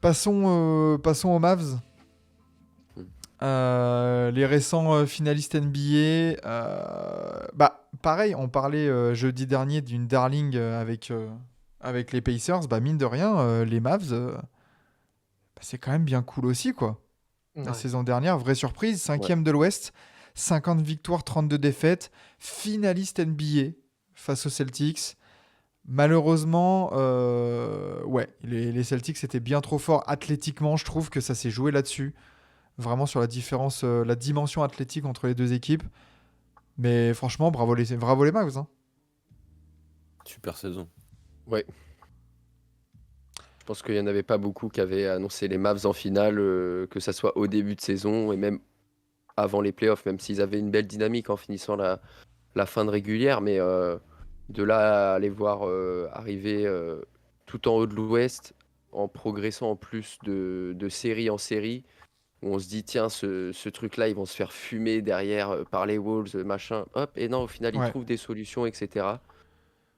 Passons aux Mavs. Mm. Les récents finalistes NBA. Pareil, on parlait jeudi dernier d'une darling avec les Pacers. Bah, mine de rien, les Mavs, c'est quand même bien cool aussi, quoi. La Ouais. saison dernière, vraie surprise, Ouais. 5e de l'Ouest, 50 victoires, 32 défaites, finaliste NBA face aux Celtics. Malheureusement, les Celtics étaient bien trop forts athlétiquement. Je trouve que ça s'est joué là-dessus. Vraiment sur la différence, la dimension athlétique entre les deux équipes. Mais franchement, bravo les Mavs, hein. Super saison. Ouais. Je pense qu'il n'y en avait pas beaucoup qui avaient annoncé les Mavs en finale, que ça soit au début de saison et même avant les playoffs, même s'ils avaient une belle dynamique en finissant la fin de régulière. Mais de là à les voir arriver tout en haut de l'Ouest, en progressant en plus de série en série, où on se dit, tiens, ce truc-là, ils vont se faire fumer derrière par les Wolves, machin. Hop, et non, au final, ils Ouais. trouvent des solutions, etc.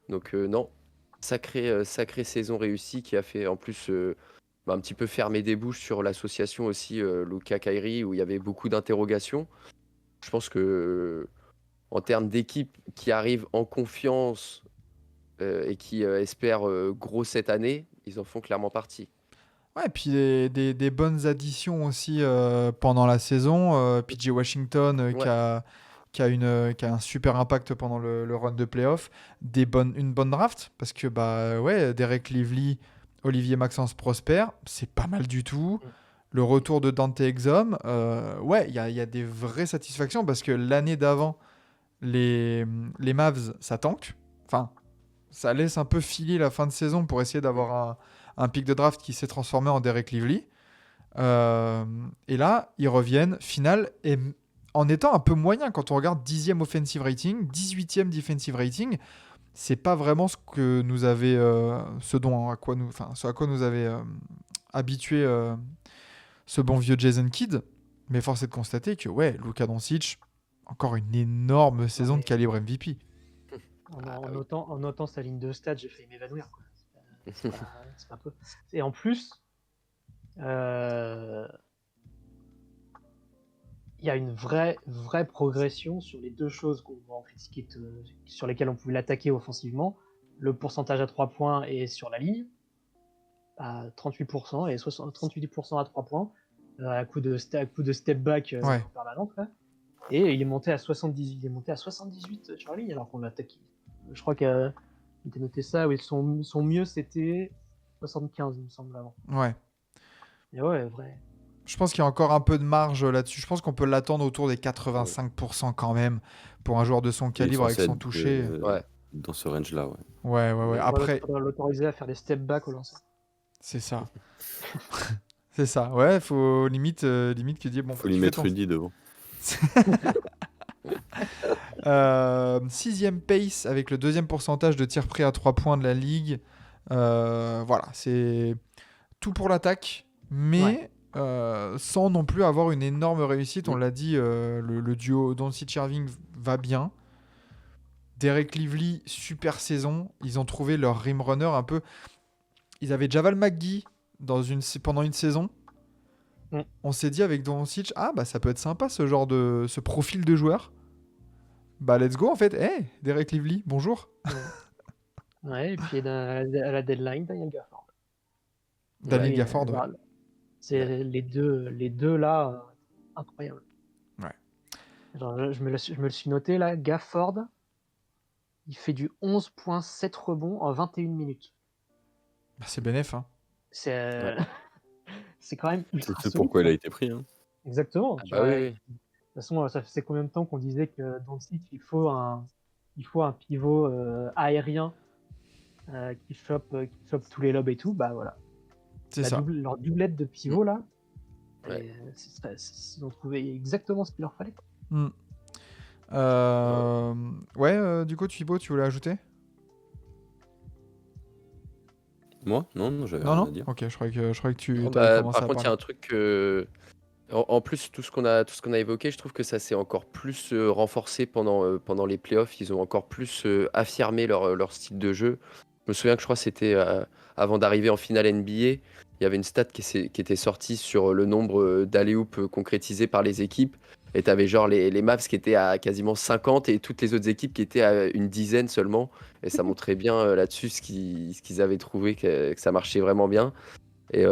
Donc non, sacrée saison réussie qui a fait en plus un petit peu fermer des bouches sur l'association aussi Luka-Kyrie où il y avait beaucoup d'interrogations. Je pense que en termes d'équipe qui arrive en confiance et qui espère gros cette année, ils en font clairement partie. Ouais, et puis des bonnes additions aussi pendant la saison. PJ Washington Ouais, qui a un super impact pendant le run de playoff. Une bonne draft, parce que Derek Lively, Olivier Maxence Prosper, c'est pas mal du tout. Mm. Le retour de Dante Exum, il y a des vraies satisfactions, parce que l'année d'avant, les Mavs, ça tank. Enfin, ça laisse un peu filer la fin de saison pour essayer d'avoir un pic de draft qui s'est transformé en Derek Lively. Et là, ils reviennent, finale, et en étant un peu moyen quand on regarde 10e offensive rating, 18e defensive rating, c'est pas vraiment ce que nous avait, ce à quoi nous avait habitué ce bon vieux Jason Kidd. Mais force est de constater que Luka Doncic, encore une énorme saison de mais calibre MVP. en oui. notant sa ligne de stats, j'ai failli m'évanouir, quoi. C'est pas peu. Et en plus, euh, il y a une vraie progression sur les deux choses qu'on va en critiquer, sur lesquelles on pouvait l'attaquer offensivement. Le pourcentage à 3 points et sur la ligne, à 38% et 38% à 3 points, à coup de step back Ouais. permanente. Là. Et il est monté à 78 sur la ligne alors qu'on l'attaque. Je crois qu'il était noté ça, oui, son mieux c'était 75, il me semble, avant. Ouais. Et ouais, vrai. Je pense qu'il y a encore un peu de marge là-dessus. Je pense qu'on peut l'attendre autour des 85% quand même pour un joueur de son Il est calibre avec censé son être toucher. Ouais. dans ce range-là, ouais. Ouais. Après, Faudra l'autoriser à faire des step back au lancer. c'est ça. C'est ça. Ouais, faut limite que dire bon, Faut tu lui fais mettre ton Rudy devant. 6e pace avec le deuxième pourcentage de tirs pris à 3 points de la ligue. Voilà, c'est tout pour l'attaque, mais sans non plus avoir une énorme réussite. On Mm. l'a dit, le duo Doncic-Irving va bien. Derek Lively, super saison. Ils ont trouvé leur rim runner un peu. Ils avaient Javal McGee pendant une saison. Mm. On s'est dit avec Doncic, ça peut être sympa ce profil de joueur. Bah let's go en fait. Hey, Derek Lively, bonjour. Ouais, et puis à la deadline, Daniel Gafford. Daniel Et, Gafford, ouais. voilà. C'est les deux là, incroyables. Ouais. Genre, je me le suis noté là, Gafford, il fait du 11,7 rebonds en 21 minutes. Bah, c'est bénéf, hein. C'est Ouais. c'est quand même C'est ultra ce solide. pourquoi il Quoi. a été pris. Hein. Exactement. Ah Tu bah vois, oui. de toute façon, ça faisait combien de temps qu'on disait que dans le site, il faut un pivot aérien qui chope tous les lobes et tout. Bah voilà. C'est ça. Leur doublette de pivot là, Ouais. ils ont trouvé exactement ce qu'il leur fallait. Mm. Du coup, Thibaut, tu voulais ajouter? Moi Non, j'avais Non, rien non. à dire. Ok, je croyais que tu avais Bah, commencé par à contre, il y a parler. un truc que. En plus, tout ce qu'on a évoqué, je trouve que ça s'est encore plus renforcé pendant les playoffs. Ils ont encore plus affirmé leur style de jeu. Je me souviens que je crois que c'était avant d'arriver en finale NBA. il y avait une stat qui était sortie sur le nombre d'alley-oop concrétisés par les équipes. Et tu avais genre les Mavs qui étaient à quasiment 50 et toutes les autres équipes qui étaient à une dizaine seulement. Et ça montrait bien là-dessus ce qu'ils avaient trouvé, que ça marchait vraiment bien. Et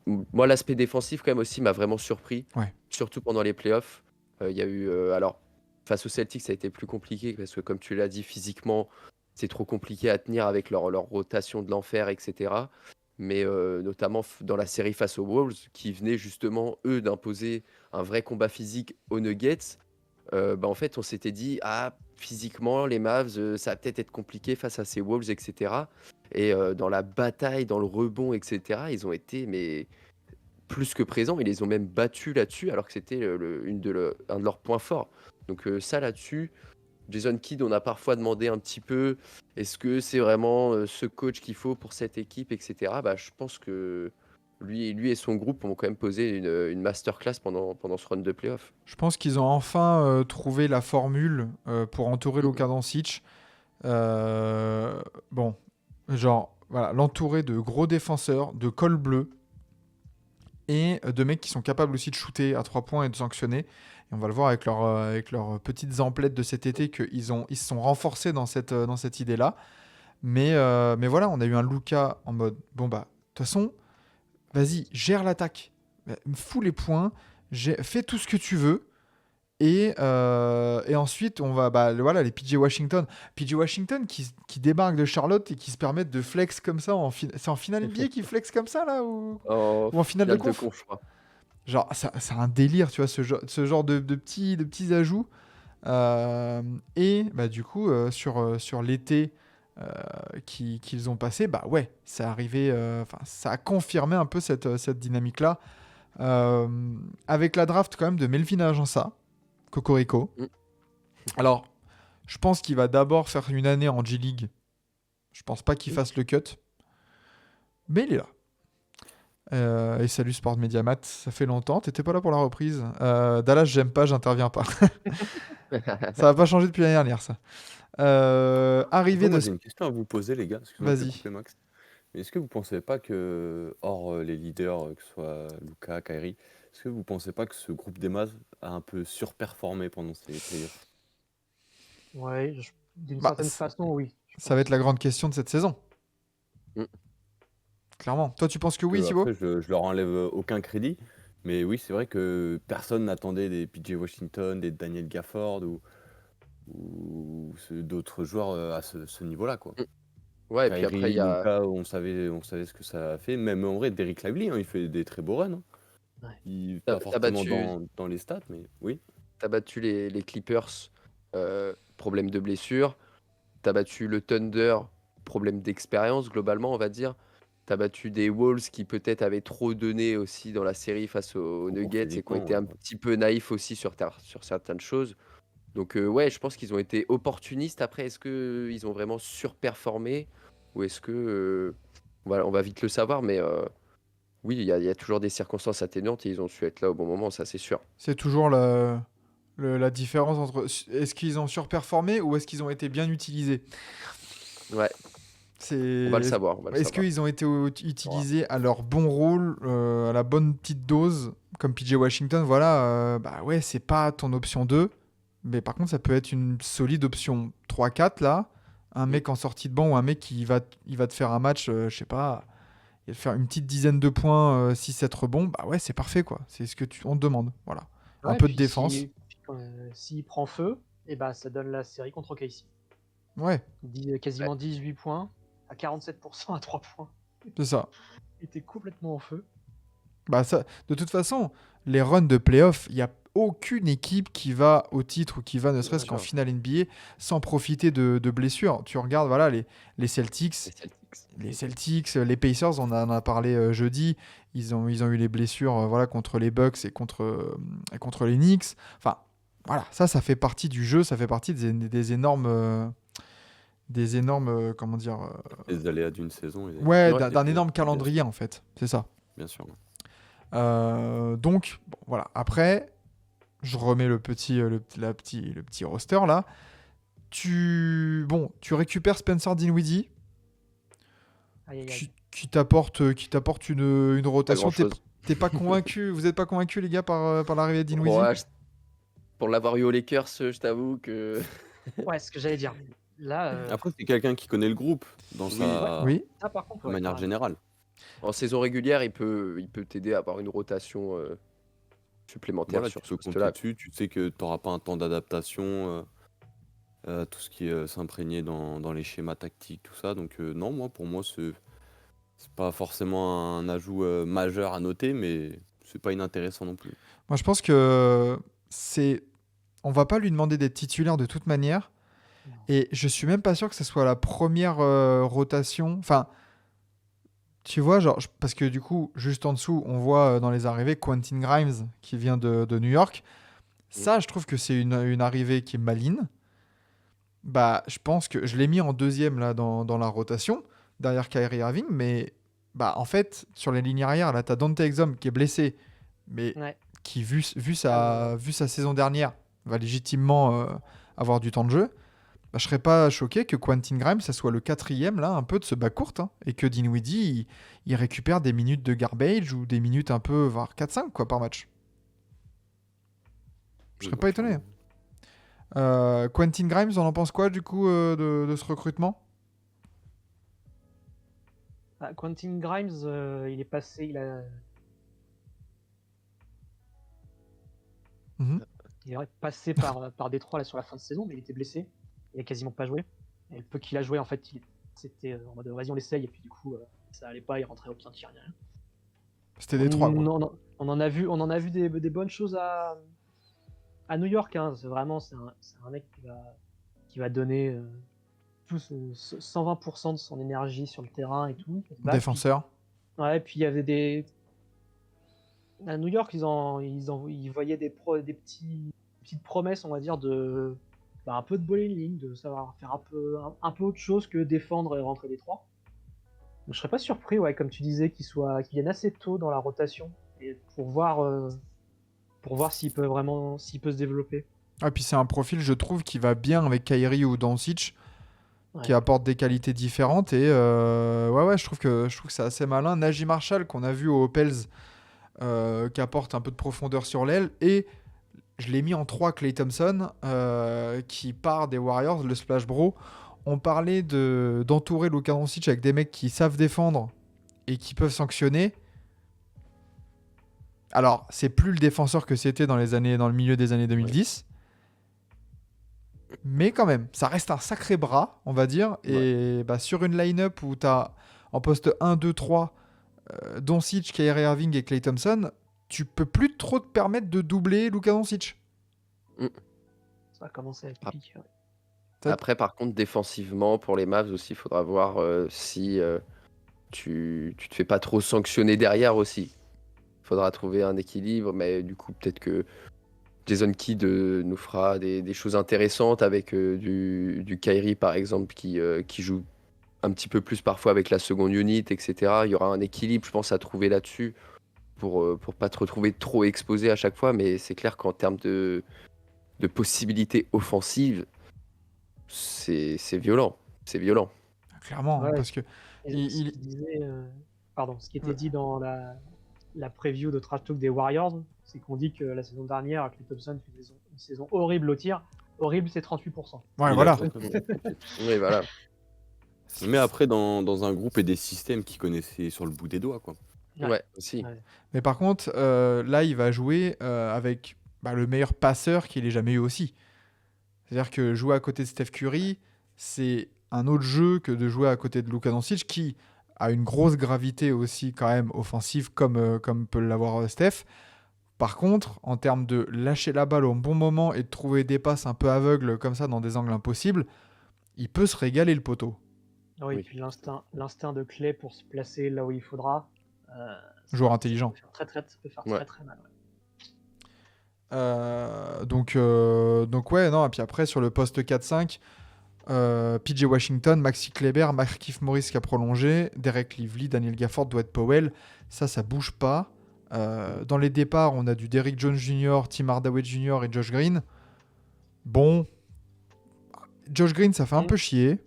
moi, l'aspect défensif, quand même, aussi m'a vraiment surpris, Ouais. surtout pendant les playoffs. Il y a eu. Alors, face aux Celtics, ça a été plus compliqué parce que, comme tu l'as dit, physiquement, c'est trop compliqué à tenir avec leur rotation de l'enfer, etc. Mais notamment dans la série face aux Wolves, qui venaient justement, eux, d'imposer un vrai combat physique aux Nuggets. En fait, on s'était dit, ah, physiquement, les Mavs, ça va peut-être être compliqué face à ces Wolves, etc. Et dans la bataille, dans le rebond, etc., ils ont été plus que présents. Ils les ont même battus là-dessus, alors que c'était un de leurs points forts. Donc ça, là-dessus, Jason Kidd, on a parfois demandé un petit peu, est-ce que c'est vraiment ce coach qu'il faut pour cette équipe, etc. Je pense que lui et son groupe ont quand même posé une masterclass pendant ce run de playoff. Je pense qu'ils ont enfin trouvé la formule pour entourer Luka Doncic. Bon, genre, voilà, l'entourer de gros défenseurs, de col bleu et de mecs qui sont capables aussi de shooter à 3 points et de sanctionner. Et on va le voir avec leurs petites emplettes de cet été qu'ils se sont renforcés dans cette idée-là. Mais voilà, on a eu un Luka en mode, bon bah, de toute façon, vas-y, gère l'attaque. Fous les points, fais tout ce que tu veux. Et ensuite, on va, voilà, les PJ Washington. PJ Washington qui débarquent de Charlotte et qui se permettent de flex comme ça. C'est en finale NBA qu'ils flex comme ça, là ou en finale de conf, je crois. Genre, c'est un délire, tu vois, ce genre de petits ajouts. Et du coup, sur l'été qu'ils ont passé, ouais, c'est arrivé, ça a confirmé un peu cette dynamique-là. Avec la draft quand même de Melvin Agença, Cocorico. Alors, je pense qu'il va d'abord faire une année en G-League. Je pense pas qu'il fasse le cut. Mais il est là. Et salut Sport Mediamat, ça fait longtemps. T'étais pas là pour la reprise. Dallas, j'aime pas, j'interviens pas. Ça va pas changer depuis l'année dernière, ça. Arrivé Moi, de... j'ai une question à vous poser, les gars. Excusez-moi de te Vas-y. couper, Max. Mais est-ce que vous pensez pas que, hors les leaders, que ce soit Luka, Kyrie, est-ce que vous pensez pas que ce groupe des Mavs a un peu surperformé pendant ces playoffs? Ouais, d'une Bah, certaine façon, oui. Ça va être la grande question de cette saison. Mm. Clairement. Toi, tu penses que oui, Thibaut? Après, je leur enlève aucun crédit. Mais oui, c'est vrai que personne n'attendait des PJ Washington, des Daniel Gafford ou d'autres joueurs à ce niveau-là, quoi. Ouais, et puis après, il Kyrie, y a. Luka, on savait ce que ça a fait. Même en vrai, Derrick Lively, il fait des très beaux runs. Hein. Ouais. Pas T'as forcément battu, dans les stats, mais oui. t'as battu les Clippers, problème de blessure. T'as battu le Thunder, problème d'expérience, globalement, on va dire. T'as battu des Wolves qui peut-être avaient trop donné aussi dans la série face aux Nuggets et qui ont Physiquement, été un ouais. petit peu naïfs aussi sur certaines choses. Donc ouais, je pense qu'ils ont été opportunistes. Après, est-ce qu'ils ont vraiment surperformé ou est-ce que... on va vite le savoir, mais oui, il y a toujours des circonstances atténuantes et ils ont su être là au bon moment, ça c'est sûr. C'est toujours la différence entre est-ce qu'ils ont surperformé ou est-ce qu'ils ont été bien utilisés. Ouais, on va le savoir. Est-ce qu'ils ont été utilisés à leur bon rôle, à la bonne petite dose, comme PJ Washington, voilà, ouais, c'est pas ton option 2, mais par contre, ça peut être une solide option 3-4, là, un mec en sortie de banc ou un mec qui il va te faire un match, je sais pas, il va te faire une petite dizaine de points, 6-7 rebonds, ouais, c'est parfait, quoi. C'est ce que on te demande, voilà. Un Ouais, peu de puis défense. s'il prend feu, ça donne la série contre OKC. Ouais, Quasiment 18 points, à 47% à 3 points. c'est ça. Il était complètement en feu. De toute façon, les runs de playoff, il n'y a aucune équipe qui va au titre ou qui va ne serait-ce qu'en finale NBA sans profiter de blessures. Tu regardes, voilà, les Celtics, les Pacers, on en a parlé jeudi, ils ont eu les blessures voilà, contre les Bucks et contre les Knicks. Enfin, voilà, ça fait partie du jeu, ça fait partie des énormes... comment dire Les aléas d'une saison. Ouais, d'un énorme calendrier, en fait. C'est ça. Bien sûr. Donc, bon, voilà. Après, je remets le petit roster là. Tu récupères Spencer Dinwiddie. Aïe, aïe, aïe. qui t'apporte une Pas rotation. grand-chose. T'es pas convaincu, vous êtes pas convaincu les gars par l'arrivée de Dinwiddie? Ouais, pour l'avoir eu aux Lakers, je t'avoue que Ouais, ce que j'allais dire. Là, Après, c'est quelqu'un qui connaît le groupe dans Oui. sa Oui. ça par contre, de ouais, manière carrément. générale. en saison régulière, il peut t'aider à avoir une rotation supplémentaire Voilà, sur tu ce peux compter poste-là. dessus. Tu sais que tu n'auras pas un temps d'adaptation, tout ce qui est s'imprégner dans les schémas tactiques, tout ça. Donc non, pour moi, c'est pas forcément un ajout majeur à noter, mais c'est pas inintéressant non plus. Moi, je pense que on va pas lui demander d'être titulaire de toute manière. Non. Et je suis même pas sûr que ce soit la première rotation. Enfin, tu vois, genre, parce que du coup, juste en dessous, on voit dans les arrivées Quentin Grimes qui vient de New York. Ça, je trouve que c'est une arrivée qui est maligne. Bah, je pense que je l'ai mis en deuxième là dans la rotation, derrière Kyrie Irving. Mais bah, en fait, sur les lignes arrière, là, t'as Dante Exum qui est blessé, mais Ouais. qui, vu sa saison dernière, va légitimement avoir du temps de jeu. Bah, je serais pas choqué que Quentin Grimes, ça soit le quatrième là, un peu de ce bas court, hein, et que Dinwiddie, il récupère des minutes de garbage ou des minutes un peu, voire 4-5 quoi, par match. Je serais pas étonné. Quentin Grimes, on en pense quoi du coup de ce recrutement? Ah, Quentin Grimes, il est passé, Mhm. il est passé par Détroit là sur la fin de saison, mais il était blessé. Il a quasiment pas joué. Et le peu qu'il a joué, en fait, c'était en mode vas-y on l'essaye, et puis du coup ça allait pas, il rentrait aucun tir, rien. C'était Détroit quoi. On en a vu des bonnes choses à New York. Hein. C'est un mec qui va donner 120% de son énergie sur le terrain et tout. Défenseur. Ouais, puis il y avait des. À New York, ils voyaient des petites promesses, on va dire, un peu de ball handling, de savoir faire un peu autre chose que défendre et rentrer des trois. Donc, je serais pas surpris, ouais, comme tu disais, qu'il vienne assez tôt dans la rotation et pour voir s'il peut se développer. Ah, puis c'est un profil, je trouve, qui va bien avec Kyrie ou Doncic, qui Ouais. apporte des qualités différentes. Et ouais, je trouve que c'est assez malin. Najee Marshall, qu'on a vu aux Pels, qui apporte un peu de profondeur sur l'aile. Et je l'ai mis en 3, Klay Thompson, qui part des Warriors, le Splash Bro. On parlait d'entourer Luka Doncic avec des mecs qui savent défendre et qui peuvent sanctionner. Alors, c'est plus le défenseur que c'était dans le milieu des années 2010. Mais quand même, ça reste un sacré bras, on va dire. Et bah, sur une line-up où tu as en poste 1, 2, 3, Doncic, Kyrie Irving et Klay Thompson, tu peux plus trop te permettre de doubler Luka Doncic. Ça a commencé à être piqué. Ouais. Après, par contre, défensivement, pour les Mavs aussi, il faudra voir si tu te fais pas trop sanctionner derrière aussi. Il faudra trouver un équilibre, mais du coup, peut-être que Jason Kidd nous fera des choses intéressantes avec du Kyrie, par exemple, qui joue un petit peu plus parfois avec la seconde unit, etc. Il y aura un équilibre, je pense, à trouver là-dessus pour pas te retrouver trop exposé à chaque fois. Mais c'est clair qu'en termes de possibilités offensives, c'est violent. C'est violent. Clairement, hein, Ouais. parce que Et ce qui était dit dans la preview de Trash Talk des Warriors, c'est qu'on dit que la saison dernière, Klay Thompson fait une saison horrible au tir. Horrible, c'est 38%. ouais, Il voilà. a très, très bon. Oui, voilà. Mais après, dans un groupe et des systèmes qu'il connaissait sur le bout des doigts, quoi. Ouais, aussi. Ouais. Mais par contre, là, il va jouer avec le meilleur passeur qu'il ait jamais eu aussi. C'est-à-dire que jouer à côté de Steph Curry, c'est un autre jeu que de jouer à côté de Luka Doncic, qui a une grosse gravité aussi quand même offensive, comme peut l'avoir Steph. Par contre, en termes de lâcher la balle au bon moment et de trouver des passes un peu aveugles comme ça dans des angles impossibles, il peut se régaler le poteau. Oui, Oui. puis l'instinct de Klay pour se placer là où il faudra. Joueur intelligent. Ça peut faire Ouais. très très mal. Ouais. Donc ouais, non. Et puis après, sur le poste 4-5, PJ Washington, Maxi Kleber, Markieff Morris qui a prolongé, Derek Lively, Daniel Gafford, Dwight Powell. Ça bouge pas. Dans les départs, on a du Derrick Jones Jr., Tim Hardaway Jr. et Josh Green. Bon, Josh Green, ça fait un peu chier.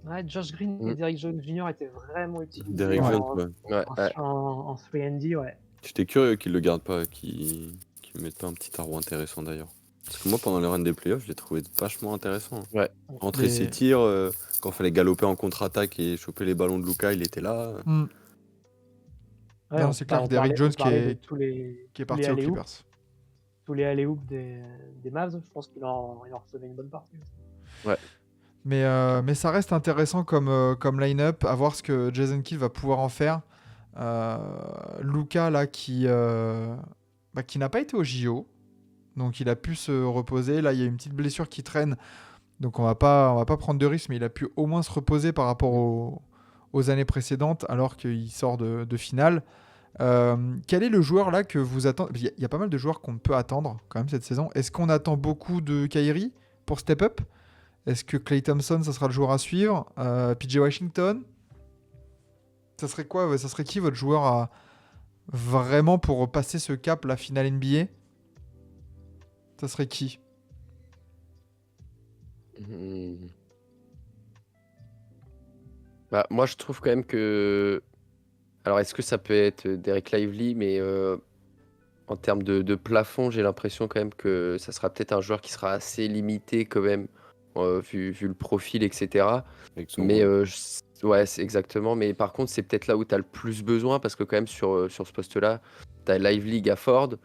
Ouais, Josh Green et Mm. Derrick Jones Jr. étaient vraiment utilisés Derrick Ouais. Jones, en, ouais. Ouais, ouais. en 3&D, ouais. J'étais curieux qu'ils le gardent pas, qu'ils mettent pas un petit arbre intéressant d'ailleurs. Parce que moi, pendant le run des playoffs, je l'ai trouvé vachement intéressant. Ouais. Rentrer ses Les... tirs, quand il fallait galoper en contre-attaque et choper les ballons de Luka, il était là. Hmm. Ouais, Non, c'est clair que on Derrick Jones on parlait de qui est tous les parti aux alley-oops, Clippers. tous les alley-oops des Mavs. Je pense qu'il en recevait une bonne partie. Mais ça reste intéressant comme line-up, à voir ce que Jason Kidd va pouvoir en faire. Luka, là, qui n'a pas été au JO, donc il a pu se reposer. Là, il y a une petite blessure qui traîne, donc on va pas prendre de risque, mais il a pu au moins se reposer par rapport aux années précédentes, alors qu'il sort de finale. Quel est le joueur là que vous attendez? Il y a pas mal de joueurs qu'on peut attendre quand même cette saison. Est-ce qu'on attend beaucoup de Kyrie pour step up? Est-ce que Klay Thompson, ça sera le joueur à suivre? PJ Washington? Ça serait quoi? Ça serait qui votre joueur vraiment pour passer ce cap, la finale NBA? Ça serait qui? Hmm. Bah, moi, je trouve quand même que. Alors, est-ce que ça peut être Derek Lively, mais en termes de plafond, j'ai l'impression quand même que ça sera peut-être un joueur qui sera assez limité quand même, vu le profil, etc. Avec son Mais rôle. ouais, c'est exactement. Mais par contre, c'est peut-être là où tu as le plus besoin parce que quand même sur ce poste-là, tu as Lively, Gafford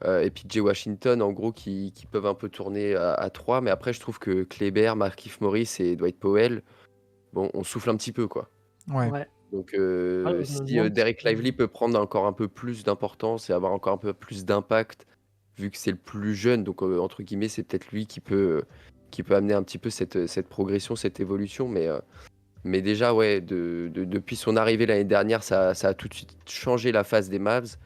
et puis Jay Washington en gros qui peuvent un peu tourner à 3. Mais après, je trouve que Kleber, Markieff Morris et Dwight Powell, bon, on souffle un petit peu quoi. Ouais. Ouais. Donc Je me si demande Derek si- Lively peut prendre encore un peu plus d'importance et avoir encore un peu plus d'impact, vu que c'est le plus jeune, donc entre guillemets, c'est peut-être lui qui peut amener un petit peu cette progression, cette évolution. Mais déjà, ouais, depuis son arrivée l'année dernière, ça a tout de suite changé la face des Mavs,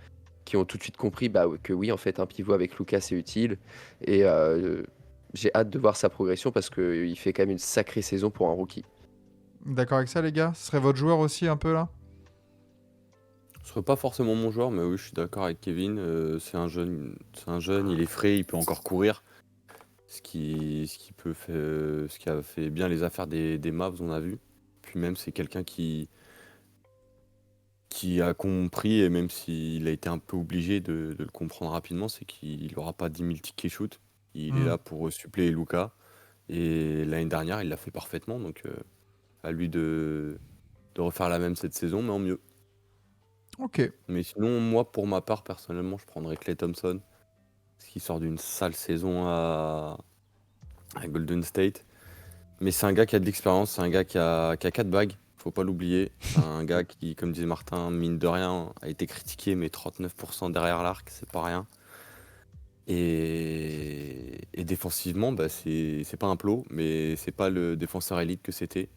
qui ont tout de suite compris que oui, en fait, un pivot avec Lucas, c'est utile. Et j'ai hâte de voir sa progression parce qu'il fait quand même une sacrée saison pour un rookie. D'accord avec ça, les gars? Ce serait votre joueur aussi, un peu là? Ce serait pas forcément mon joueur, mais oui, je suis d'accord avec Kevin. C'est un jeune, il est frais, il peut encore courir. Ce qui a fait bien les affaires des Mavs, on a vu. Puis même, c'est quelqu'un qui a compris, et même s'il a été un peu obligé de le comprendre rapidement, c'est qu'il n'aura pas 10 000 tickets shoot. Il est là pour suppléer Luka. Et l'année dernière, il l'a fait parfaitement. Donc, à lui de refaire la même cette saison, mais en mieux. Ok. Mais sinon, moi, pour ma part, personnellement, je prendrais Klay Thompson. Parce qu'il sort d'une sale saison à Golden State. Mais c'est un gars qui a de l'expérience, c'est un gars qui a 4 bagues, faut pas l'oublier. C'est un gars qui, comme disait Martin, mine de rien, a été critiqué, mais 39% derrière l'arc, c'est pas rien. Et défensivement, bah, c'est pas un plot, mais c'est pas le défenseur élite que c'était.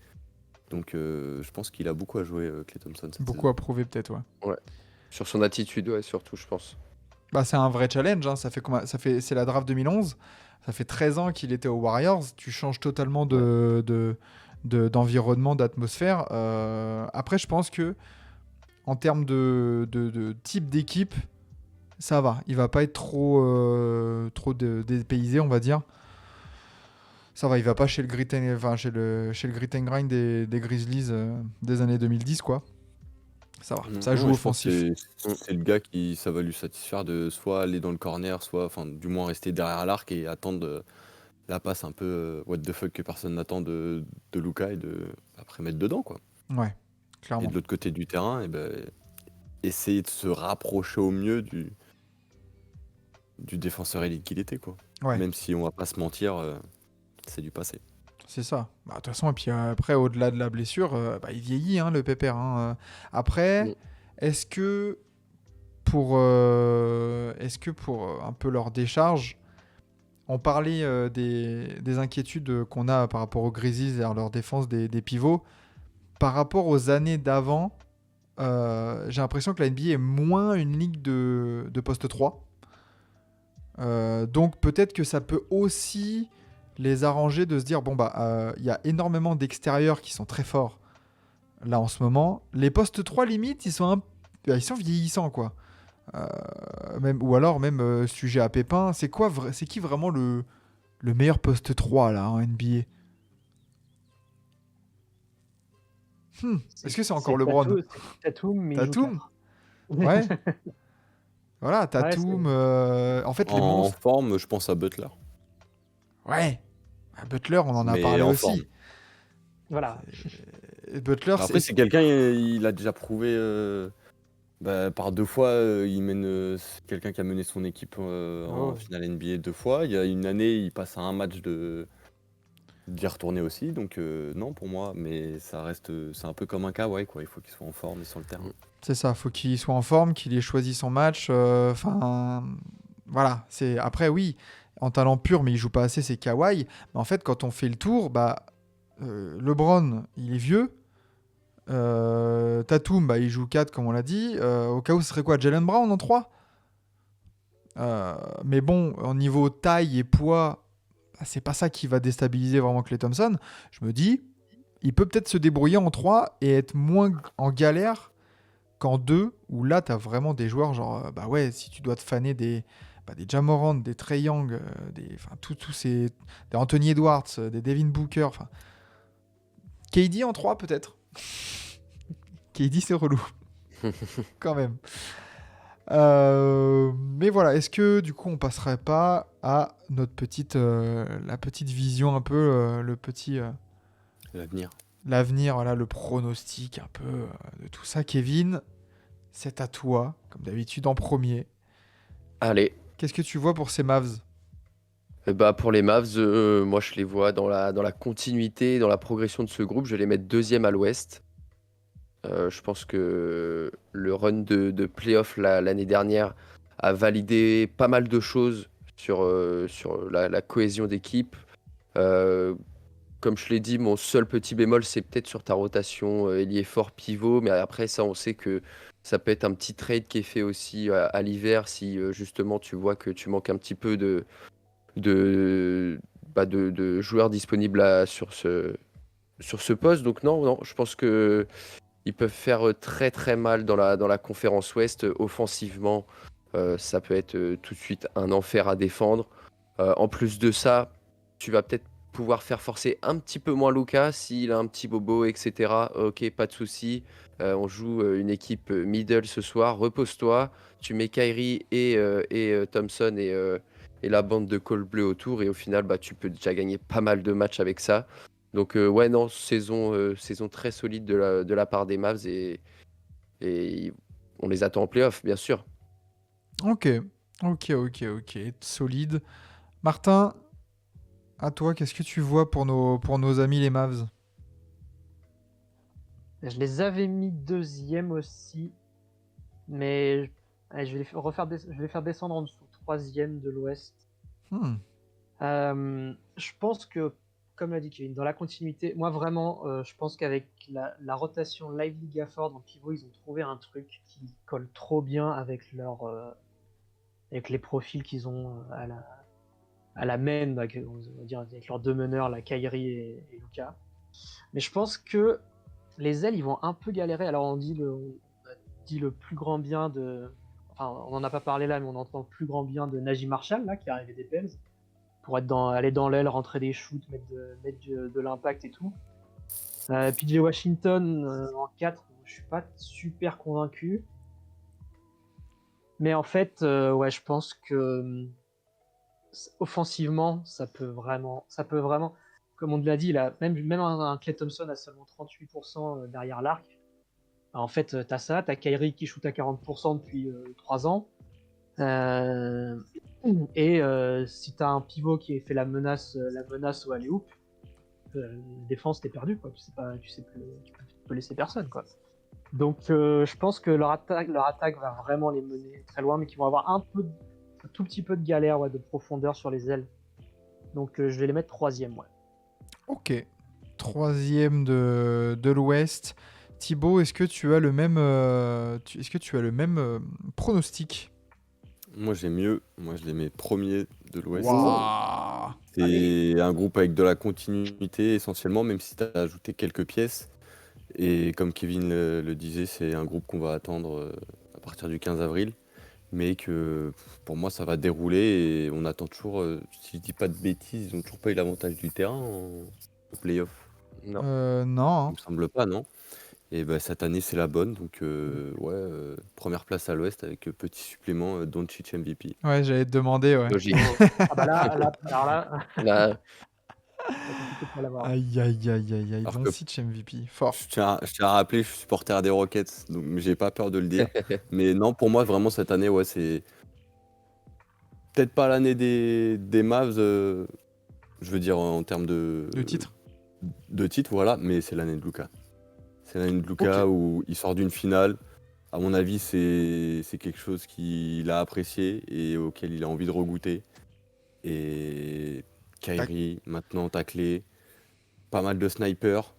Donc je pense qu'il a beaucoup à jouer, Klay Thompson, cette Beaucoup saison. à prouver peut-être, ouais. Sur son attitude, ouais, surtout, je pense. Bah, c'est un vrai challenge, hein. C'est la draft 2011. Ça fait 13 ans qu'il était aux Warriors. Tu changes totalement d'environnement, d'atmosphère. Après, je pense que en termes de type d'équipe, ça va. Il va pas être trop dépaysé, on va dire. Ça va, il va pas chez le grit and grind des Grizzlies des années 2010, quoi. Ça va, ça Non, joue mais je pense offensif. que c'est le gars qui ça va lui satisfaire de soit aller dans le corner, soit enfin du moins rester derrière l'arc et attendre la passe un peu what the fuck que personne n'attend de Luka et de après mettre dedans quoi. Ouais, Et clairement. de l'autre côté du terrain, et ben essayer de se rapprocher au mieux du défenseur élite qu'il était quoi. Ouais. Même si on va pas se mentir, c'est du passé. C'est ça. Bah, de toute façon, et puis après, au-delà de la blessure, il vieillit, hein, le pépère, hein. Après, Mm. est-ce que pour un peu leur décharge, on parlait des inquiétudes qu'on a par rapport aux Grizzlies et à leur défense des pivots. Par rapport aux années d'avant, j'ai l'impression que la NBA est moins une ligue de poste 3. Donc peut-être que ça peut aussi les arranger de se dire bon bah il y a énormément d'extérieurs qui sont très forts là en ce moment. Les postes 3 limite ils sont vieillissants quoi. Ou alors même sujet à Pépin, c'est qui vraiment le meilleur poste 3 là en NBA? Est-ce que c'est encore LeBron? C'est Tatum, mais il joue Tatum? 4. Ouais, voilà, Ouais, Tatum. En fait, les En monstres. forme, je pense à Butler. Ouais, Butler, on en a Mais parlé en forme. aussi. voilà. Butler, Après, c'est quelqu'un, il a déjà prouvé par 2 fois, c'est quelqu'un qui a mené son équipe en Oh. finale NBA 2 fois. Il y a une année, il passe à un match d'y retourner aussi. Donc non, pour moi, mais ça reste, c'est un peu comme un Kawhi, quoi. Il faut qu'il soit en forme et sur le terrain. c'est ça, faut qu'il soit en forme, qu'il ait choisi son match. Enfin, voilà. Après, oui, en talent pur, mais il joue pas assez, c'est Kawhi. Mais en fait, quand on fait le tour, LeBron, il est vieux. Tatum, il joue 4 comme on l'a dit. Au cas où, ce serait quoi? Jalen Brown en 3? Mais bon, au niveau taille et poids, c'est pas ça qui va déstabiliser vraiment Klay Thompson. Je me dis, il peut peut-être se débrouiller en 3 et être moins en galère qu'en 2, où là, tu as vraiment des joueurs genre, ouais, si tu dois te faner des Ja Morant, des Trae Young, tous ces, des Anthony Edwards, des Devin Booker, enfin, KD en 3 peut-être. KD, c'est relou. Quand même. Mais voilà, est-ce que du coup on passerait pas à notre la petite vision un peu, L'avenir. l'avenir, voilà, le pronostic un peu de tout ça. Kevin, c'est à toi, comme d'habitude en premier. Allez. Qu'est-ce que tu vois pour ces Mavs? Pour les Mavs, moi je les vois dans la continuité, dans la progression de ce groupe. Je vais les mettre deuxième à l'Ouest. Je pense que le run de playoff l'année dernière a validé pas mal de choses sur la cohésion d'équipe. Comme je l'ai dit, mon seul petit bémol, c'est peut-être sur ta rotation ailier fort pivot. Mais après, ça, on sait que ça peut être un petit trade qui est fait aussi à l'hiver si justement tu vois que tu manques un petit peu de joueurs disponibles sur ce poste. Donc non, je pense que ils peuvent faire très très mal dans la conférence Ouest. Offensivement, ça peut être tout de suite un enfer à défendre. En plus de ça, tu vas peut-être pouvoir faire forcer un petit peu moins Luka s'il a un petit bobo, etc. Ok, pas de souci. On joue une équipe middle ce soir. Repose-toi. Tu mets Kyrie et Thompson et la bande de col bleu autour. Et au final, tu peux déjà gagner pas mal de matchs avec ça. Donc ouais, non, saison très solide de la part des Mavs et on les attend en playoff, bien sûr. Ok, solide. Martin, à toi, qu'est-ce que tu vois pour nos amis les Mavs? Je les avais mis deuxième aussi, mais allez, je vais les faire descendre en dessous, troisième de l'Ouest. Hmm. Je pense que, comme l'a dit Kevin, dans la continuité, moi vraiment, je pense qu'avec la rotation Lively Gafford en pivot, ils ont trouvé un truc qui colle trop bien avec avec les profils qu'ils ont à la main, on va dire avec leurs deux meneurs, la Kyrie et Luka. Mais je pense que les ailes, ils vont un peu galérer. Alors on a dit le plus grand bien de, enfin on n'en a pas parlé là, mais on entend le plus grand bien de Najee Marshall là, qui est arrivé des Pels, pour aller dans l'aile, rentrer des shoots, mettre de l'impact et tout. PJ Washington en 4, je suis pas super convaincu. Mais en fait, ouais, je pense que offensivement, ça peut vraiment, comme on l'a dit, là, même un Klay Thompson à seulement 38% derrière l'arc. En fait, t'as ça, t'as Kyrie qui shoot à 40% depuis 3 ans. Et si t'as un pivot qui fait la menace au alley-oop, défense, t'es perdu, quoi. Tu sais plus, tu peux laisser personne, quoi. Donc je pense que leur attaque va vraiment les mener très loin, mais qu'ils vont avoir un tout petit peu de galère, ouais, de profondeur sur les ailes. Donc je vais les mettre troisième, ouais. Ok, troisième de l'Ouest. Thibaut, est-ce que tu as le même, pronostic? Moi, j'ai mieux. Moi, je les mets premiers de l'Ouest. Waouh. C'est un groupe avec de la continuité essentiellement, même si tu as ajouté quelques pièces. Et comme Kevin le disait, c'est un groupe qu'on va attendre à partir du 15 avril. Mais que pour moi, ça va dérouler et on attend toujours, si je dis pas de bêtises, ils ont toujours pas eu l'avantage du terrain en playoff. Non. Non. Il me semble pas, non? Et bah, cette année, c'est la bonne. Donc, première place à l'Ouest avec petit supplément Doncic MVP. Ouais, j'allais te demander, ouais. Logique. Ah bah alors là, Là, c'est compliqué pour l'avoir. Aïe, aïe, aïe, aïe, aïe. Alors que Doncic MVP. Fort. je tiens à rappeler, je suis supporter des Rockets, donc j'ai pas peur de le dire. Mais non, pour moi, vraiment, cette année, ouais, c'est peut-être pas l'année des Mavs, je veux dire en termes Le titre. de titre, voilà, mais c'est l'année de Luka. C'est l'année de Luka où il sort d'une finale. À mon avis, c'est quelque chose qu'il a apprécié et auquel il a envie de regoûter. Et Kyrie, maintenant taclé, pas mal de snipers.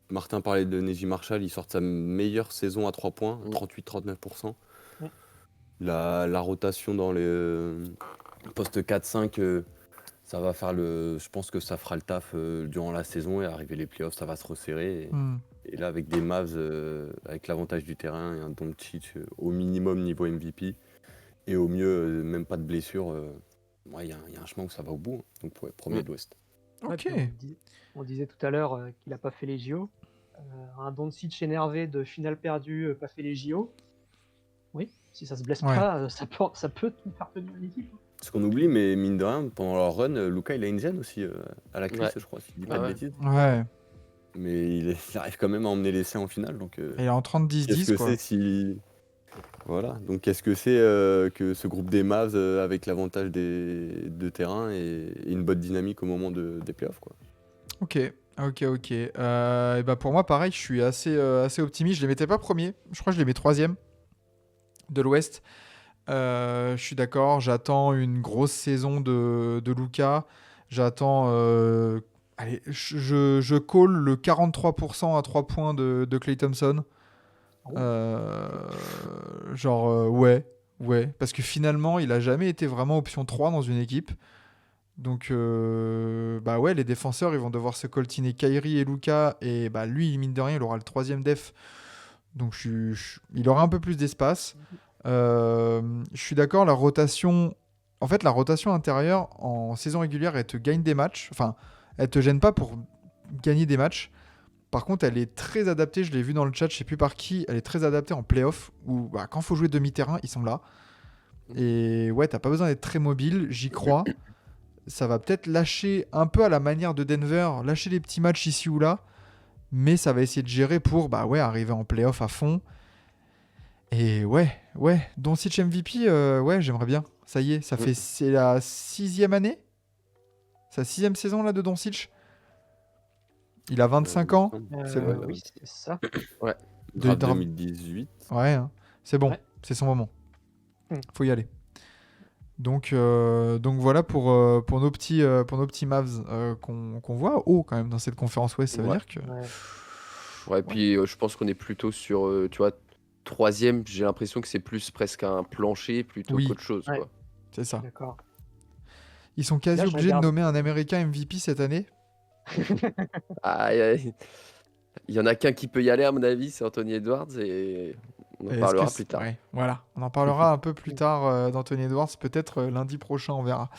Martin parlait de Neji Marshall, il sort de sa meilleure saison à 3 points, 38-39%. Mm. La rotation dans les postes 4-5, ça va faire je pense que ça fera le taf durant la saison et arriver les playoffs, ça va se resserrer. Et là, avec des Mavs, avec l'avantage du terrain et un Doncic au minimum niveau MVP, et au mieux, même pas de blessure, il y a un chemin où ça va au bout. Hein. Donc, premier de l'Ouest. Ouais, Ok. puis on disait tout à l'heure qu'il n'a pas fait les JO. Un Doncic énervé de finale perdue, pas fait les JO. Oui, si ça se blesse Ouais. pas, ça peut te faire tenir une équipe. Ce qu'on oublie, mais mine de rien, pendant leur run, Luka, il a une gêne aussi à la cuisse, Ouais. je crois, si je dis pas Ah de ouais. bêtises. Ouais. Mais il arrive quand même à emmener l'essai en finale. Donc, Il est en qu'est-ce 30-10-10, que quoi. c'est si. Voilà. Donc, qu'est-ce que c'est que ce groupe des Mavs avec l'avantage de terrain et une bonne dynamique au moment des playoffs, quoi. Ok. Et bah pour moi, pareil, je suis assez optimiste. Je les mettais pas premier. Je crois que je les mets troisième de l'Ouest. Je suis d'accord. J'attends une grosse saison de Luka. J'attends. Allez, je call le 43% à 3 points de Klay Thompson. Ouais. Parce que finalement, il a jamais été vraiment option 3 dans une équipe. Donc, bah ouais, les défenseurs, ils vont devoir se coltiner Kyrie et Luka. Et bah lui, mine de rien, il aura le troisième def. Donc, il aura un peu plus d'espace. Je suis d'accord, la rotation... En fait, la rotation intérieure, en saison régulière, elle te gagne des matchs. Enfin, elle te gêne pas pour gagner des matchs. Par contre, elle est très adaptée. Je l'ai vu dans le chat, je sais plus par qui. Elle est très adaptée en playoff. Où bah, quand il faut jouer demi-terrain, ils sont là. Et ouais, t'as pas besoin d'être très mobile. J'y crois. Ça va peut-être lâcher un peu à la manière de Denver, lâcher les petits matchs ici ou là, mais ça va essayer de gérer pour arriver en playoff à fond. Et ouais, Doncic MVP, ouais, j'aimerais bien. Ça y est, c'est la 6e année, sa 6e saison là de Doncic. Il a 25 ans. C'est bon. Oui, c'est ça. Draft draft. 2018. Ouais, hein. C'est bon, Ouais. c'est son moment. Mm. Faut y aller. Donc voilà pour nos petits Mavs qu'on voit haut quand même dans cette conférence Ouest. Ça veut Ouais. dire que Ouais, puis je pense qu'on est plutôt sur, tu vois, troisième. J'ai l'impression que c'est plus presque un plancher plutôt Oui. qu'autre chose, Ouais. quoi. c'est ça. D'accord. Ils sont quasi Là, je obligés de regarde. nommer un Américain MVP cette année. Ah, il y en a qu'un qui peut y aller, à mon avis, c'est Anthony Edwards, et on en Est-ce parlera que plus tard. ouais, voilà, on en parlera un peu plus tard d'Anthony Edwards, peut-être lundi prochain, on verra.